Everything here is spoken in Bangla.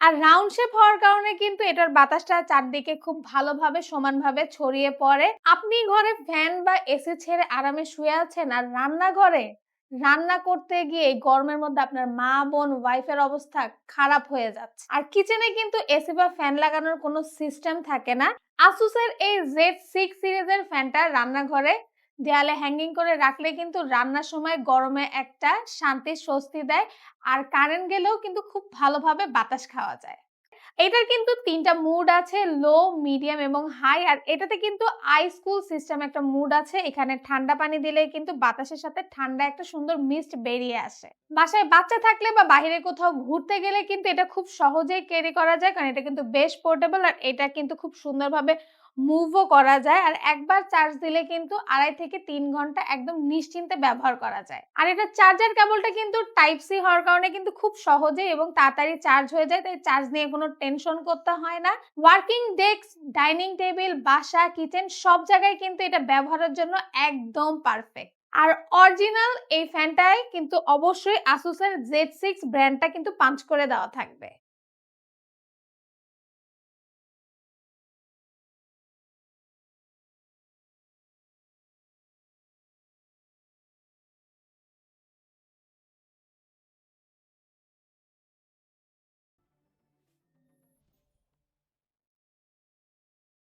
আর রাউন্ড শেপ হওয়ার কারণে কিন্তু এটার বাতাসটা চারদিকে খুব ভালোভাবে সমানভাবে ছড়িয়ে পড়ে। আপনি ঘরে ফ্যান বা এসি ছেড়ে আরামে শুয়ে আছেন আর রান্নাঘরে রান্না করতে গিয়ে এই গরমের মধ্যে আপনার মা, বোন, ওয়াইফের অবস্থা খারাপ হয়ে যাচ্ছে। আর কিচেনে কিন্তু এসি বা ফ্যান লাগানোর কোনো সিস্টেম থাকে না। আসুসের এই Z6 সিরিজের ফ্যানটা রান্নাঘরে দেয়ালে হ্যাঙ্গিং করে রাখলে কিন্তু রান্নার সময় গরমে একটা শান্তির স্বস্তি দেয়। আর কারেন্ট গেলেও কিন্তু খুব ভালোভাবে বাতাস খাওয়া যায়। এটার কিন্তু ৩ টা মুড আছে, লো, মিডিয়াম এবং হাই। আর এটাতে কিন্তু আইস কুল সিস্টেম একটা মুড আছে। এখানে ঠান্ডা পানি দিলেই কিন্তু বাতাসের সাথে ঠান্ডা একটা সুন্দর মিস্ট বেরিয়ে আসে। বাসায় বাচ্চা থাকলে বা বাহিরে কোথাও ঘুরতে গেলে কিন্তু এটা খুব সহজেই ক্যারি করা যায়, কারণ এটা কিন্তু বেশ পোর্টেবল আর এটা কিন্তু খুব সুন্দরভাবে মুভও করা যায়। আর একবার চার্জ দিলে কিন্তু ২.৫ থেকে ৩ ঘন্টা একদম নিশ্চিন্তে ব্যবহার করা যায়। আর এটা চার্জার কেবলটা কিন্তু টাইপ সি হওয়ার কারণে কিন্তু খুব সহজেই এবং তাড়াতাড়ি চার্জ হয়ে যায়, তাই চার্জ নিয়ে কোনো টেনশন করতে হয় না। ওয়ার্কিং ডেস্ক, ডাইনিং টেবিল, বাসা, কিচেন সব জায়গায় কিন্তু এটা ব্যবহারের জন্য একদম পারফেক্ট। আর অরিজিনাল এই ফ্যানটায় কিন্তু অবশ্যই আসুসের Z6 ব্র্যান্ডটা কিন্তু পাঞ্চ করে দেওয়া থাকবে।